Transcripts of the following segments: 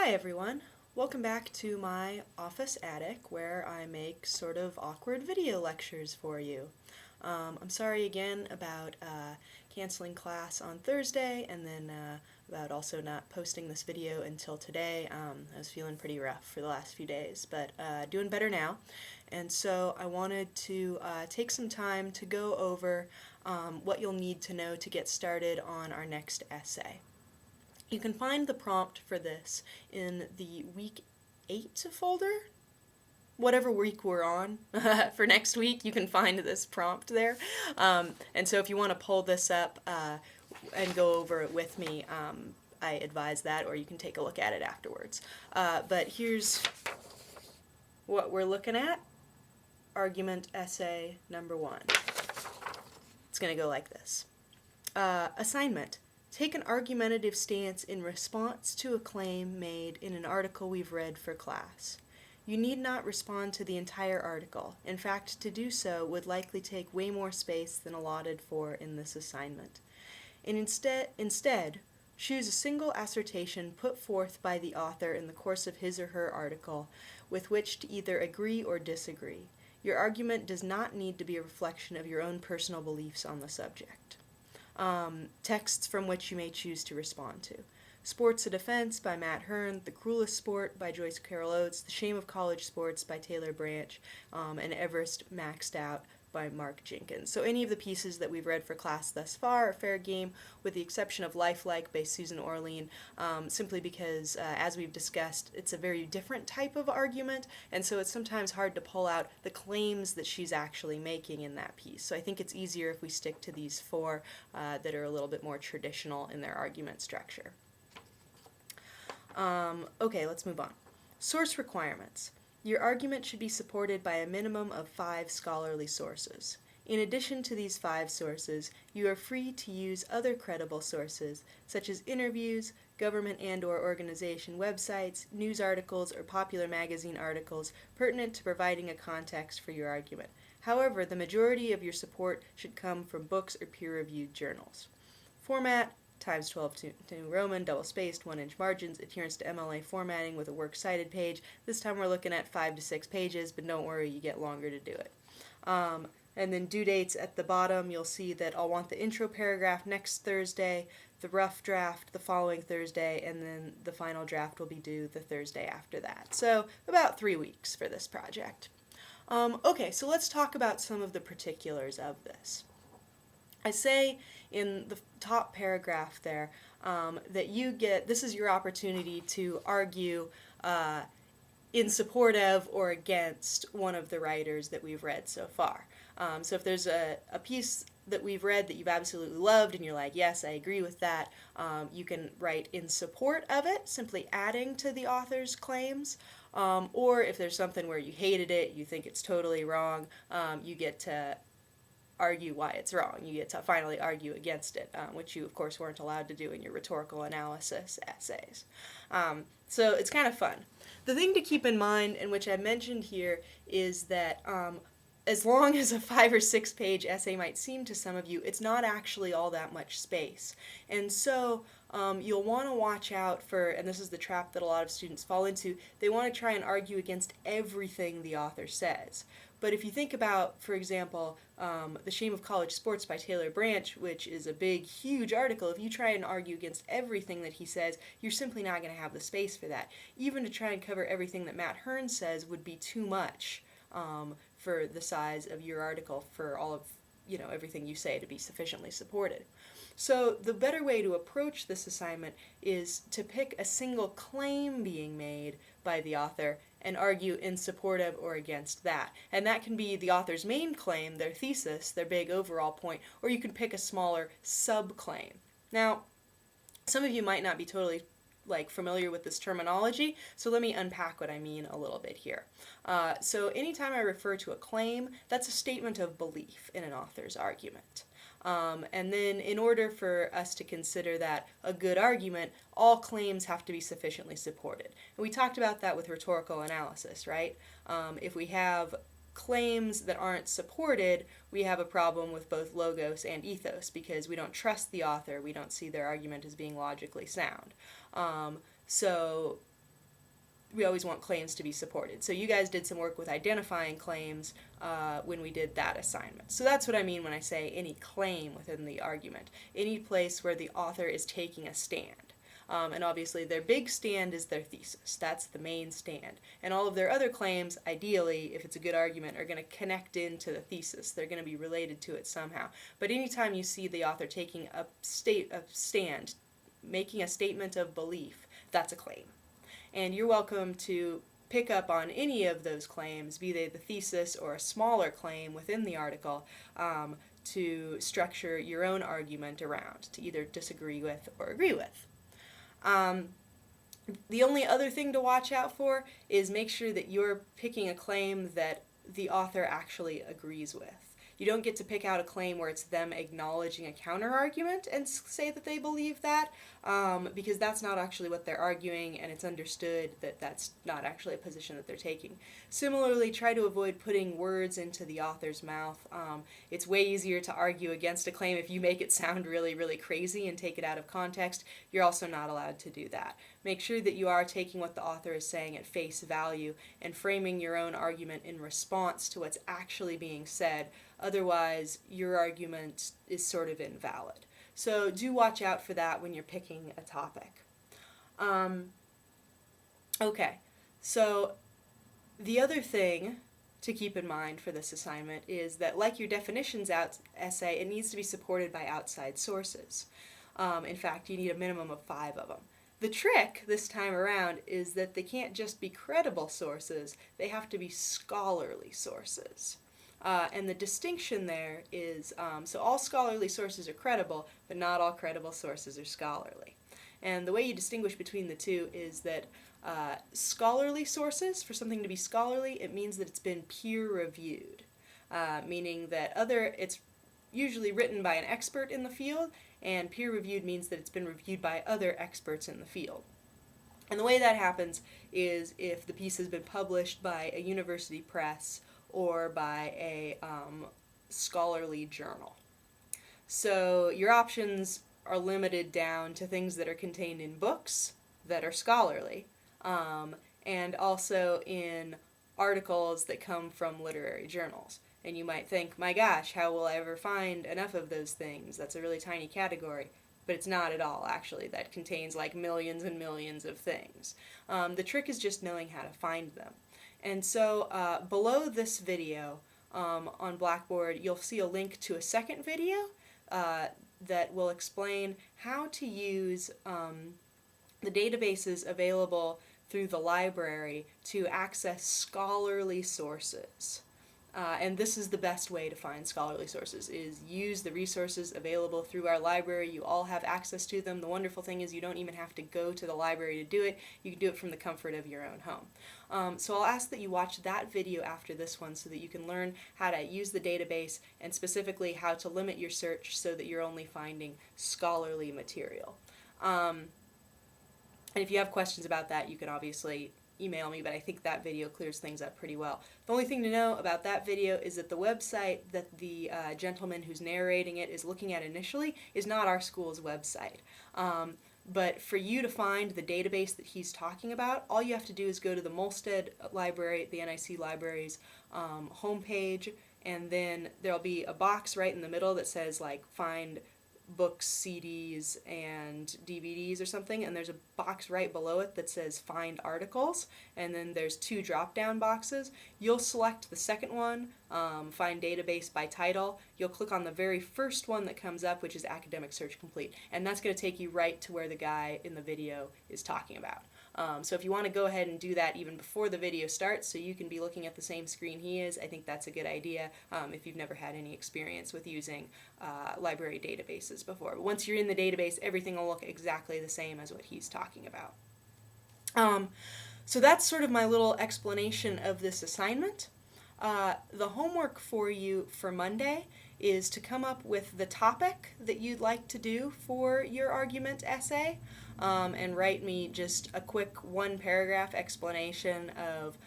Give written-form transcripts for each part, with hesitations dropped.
Hi everyone, welcome back to my office attic where I make sort of awkward video lectures for you. I'm sorry again about canceling class on Thursday and then about also not posting this video until today. I was feeling pretty rough for the last few days, but doing better now. And so I wanted to take some time to go over what you'll need to know to get started on our next essay. You can find the prompt for this in the week 8 folder, whatever week we're on. For next week, you can find this prompt there. And so if you want to pull this up and go over it with me, I advise that, or you can take a look at it afterwards. But here's what we're looking at. Argument essay number 1. It's going to go like this. Assignment. Take an argumentative stance in response to a claim made in an article we've read for class. You need not respond to the entire article. In fact, to do so would likely take way more space than allotted for in this assignment. And instead, choose a single assertion put forth by the author in the course of his or her article with which to either agree or disagree. Your argument does not need to be a reflection of your own personal beliefs on the subject. Texts from which you may choose to respond to. Sports: A Defense by Matt Hearn, The Cruelest Sport by Joyce Carol Oates, The Shame of College Sports by Taylor Branch, and Everest Maxed Out by Mark Jenkins. So any of the pieces that we've read for class thus far are fair game, with the exception of Lifelike by Susan Orlean, simply because, as we've discussed, it's a very different type of argument, and so it's sometimes hard to pull out the claims that she's actually making in that piece. So I think it's easier if we stick to these 4 that are a little bit more traditional in their argument structure. Okay, let's move on. Source requirements. Your argument should be supported by a minimum of 5 scholarly sources. In addition to these 5 sources, you are free to use other credible sources, such as interviews, government and/or organization websites, news articles, or popular magazine articles pertinent to providing a context for your argument. However, the majority of your support should come from books or peer-reviewed journals. Format: times 12 to New Roman, double-spaced, 1-inch margins, adherence to MLA formatting with a works cited page. This time we're looking at 5 to 6 pages, but don't worry, you get longer to do it. And then due dates at the bottom, you'll see that I'll want the intro paragraph next Thursday, the rough draft the following Thursday, and then the final draft will be due the Thursday after that. So about 3 weeks for this project. Okay, so let's talk about some of the particulars of this. I say in the top paragraph there that this is your opportunity to argue in support of or against one of the writers that we've read so far. So if there's a piece that we've read that you've absolutely loved and you're like, yes, I agree with that, you can write in support of it, simply adding to the author's claims. Or if there's something where you hated it, you think it's totally wrong, you get to argue why it's wrong. You get to finally argue against it, which you, of course, weren't allowed to do in your rhetorical analysis essays. So it's kind of fun. The thing to keep in mind, and which I mentioned here, is that as long as a 5 or 6 page essay might seem to some of you, it's not actually all that much space. And so you'll want to watch out for, and this is the trap that a lot of students fall into, they want to try and argue against everything the author says. But if you think about, for example, The Shame of College Sports by Taylor Branch, which is a big, huge article, if you try and argue against everything that he says, you're simply not going to have the space for that. Even to try and cover everything that Matt Hearn says would be too much for the size of your article, for all of everything you say to be sufficiently supported. So the better way to approach this assignment is to pick a single claim being made by the author and argue in support of or against that. And that can be the author's main claim, their thesis, their big overall point, or you can pick a smaller sub-claim. Now, some of you might not be totally familiar with this terminology, so let me unpack what I mean a little bit here. So anytime I refer to a claim, that's a statement of belief in an author's argument. And then in order for us to consider that a good argument, all claims have to be sufficiently supported. And we talked about that with rhetorical analysis, right? If we have claims that aren't supported, we have a problem with both logos and ethos because we don't trust the author, we don't see their argument as being logically sound. So we always want claims to be supported. So you guys did some work with identifying claims when we did that assignment. So that's what I mean when I say any claim within the argument, any place where the author is taking a stand. And obviously their big stand is their thesis. That's the main stand. And all of their other claims, ideally, if it's a good argument, are going to connect into the thesis. They're going to be related to it somehow. But anytime you see the author taking a stand, making a statement of belief, that's a claim. And you're welcome to pick up on any of those claims, be they the thesis or a smaller claim within the article, to structure your own argument around, to either disagree with or agree with. The only other thing to watch out for is make sure that you're picking a claim that the author actually agrees with. You don't get to pick out a claim where it's them acknowledging a counter-argument and say that they believe that, because that's not actually what they're arguing, and it's understood that that's not actually a position that they're taking. Similarly, try to avoid putting words into the author's mouth. It's way easier to argue against a claim if you make it sound really, really crazy and take it out of context. You're also not allowed to do that. Make sure that you are taking what the author is saying at face value and framing your own argument in response to what's actually being said. Otherwise, your argument is sort of invalid. So do watch out for that when you're picking a topic. Okay, so the other thing to keep in mind for this assignment is that, like your definitions essay, it needs to be supported by outside sources. In fact, you need a minimum of 5 of them. The trick this time around is that they can't just be credible sources, they have to be scholarly sources. And the distinction there is, so all scholarly sources are credible, but not all credible sources are scholarly. And the way you distinguish between the two is that scholarly sources, for something to be scholarly, it means that it's been peer-reviewed, meaning that it's usually written by an expert in the field, and peer-reviewed means that it's been reviewed by other experts in the field. And the way that happens is if the piece has been published by a university press or by a scholarly journal. So your options are limited down to things that are contained in books that are scholarly, and also in articles that come from literary journals. And you might think, my gosh, how will I ever find enough of those things? That's a really tiny category. But it's not at all, actually. That contains like millions and millions of things. The trick is just knowing how to find them. And so below this video on Blackboard, you'll see a link to a second video that will explain how to use the databases available through the library to access scholarly sources. And this is the best way to find scholarly sources, is use the resources available through our library. You all have access to them. The wonderful thing is you don't even have to go to the library to do it. You can do it from the comfort of your own home. So I'll ask that you watch that video after this one so that you can learn how to use the database and specifically how to limit your search so that you're only finding scholarly material. And if you have questions about that, you can obviously email me, but I think that video clears things up pretty well. The only thing to know about that video is that the website that the gentleman who's narrating it is looking at initially is not our school's website. But for you to find the database that he's talking about, all you have to do is go to the Molstead Library, the NIC Library's homepage, and then there'll be a box right in the middle that says like find books, CDs, and DVDs or something, and there's a box right below it that says find articles, and then there's 2 drop-down boxes. You'll select the second one, find database by title. You'll click on the very first one that comes up, which is Academic Search Complete, and that's going to take you right to where the guy in the video is talking about. So if you want to go ahead and do that even before the video starts so you can be looking at the same screen he is, I think that's a good idea if you've never had any experience with using library databases before. But once you're in the database, everything will look exactly the same as what he's talking about. So that's sort of my little explanation of this assignment. The homework for you for Monday is to come up with the topic that you'd like to do for your argument essay, and write me just a quick 1-paragraph explanation of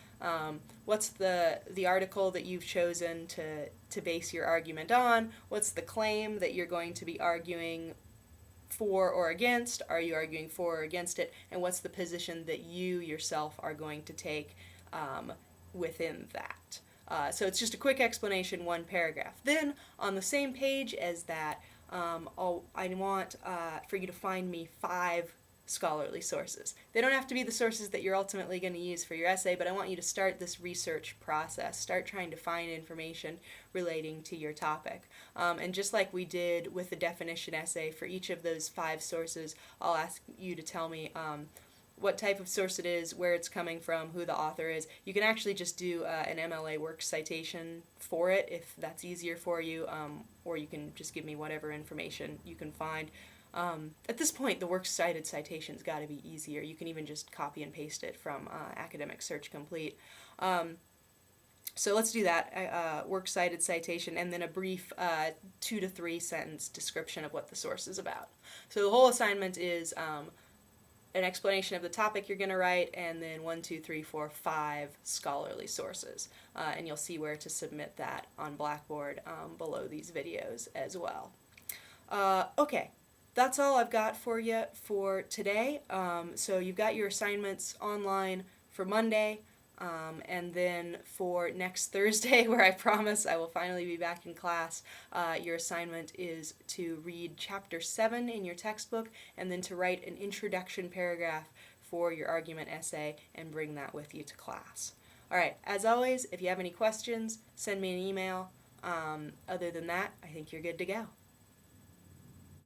what's the article that you've chosen to base your argument on, what's the claim that you're going to be arguing for or against? Are you arguing for or against it? And what's the position that you yourself are going to take within that? So it's just a quick explanation, one paragraph. Then, on the same page as that, I want for you to find me 5 scholarly sources. They don't have to be the sources that you're ultimately going to use for your essay, but I want you to start this research process. Start trying to find information relating to your topic. And just like we did with the definition essay, for each of those 5 sources, I'll ask you to tell me what type of source it is, where it's coming from, who the author is. You can actually just do an MLA Works citation for it if that's easier for you, or you can just give me whatever information you can find. At this point, the works cited citation's got to be easier. You can even just copy and paste it from Academic Search Complete. So let's do that, works cited citation, and then a brief 2 to 3 sentence description of what the source is about. So the whole assignment is an explanation of the topic you're going to write, and then 1, 2, 3, 4, 5 scholarly sources. And you'll see where to submit that on Blackboard below these videos as well. Okay. That's all I've got for you for today. So you've got your assignments online for Monday, and then for next Thursday, where I promise I will finally be back in class, your assignment is to read Chapter 7 in your textbook, and then to write an introduction paragraph for your argument essay and bring that with you to class. Alright, as always, if you have any questions, send me an email. Other than that, I think you're good to go.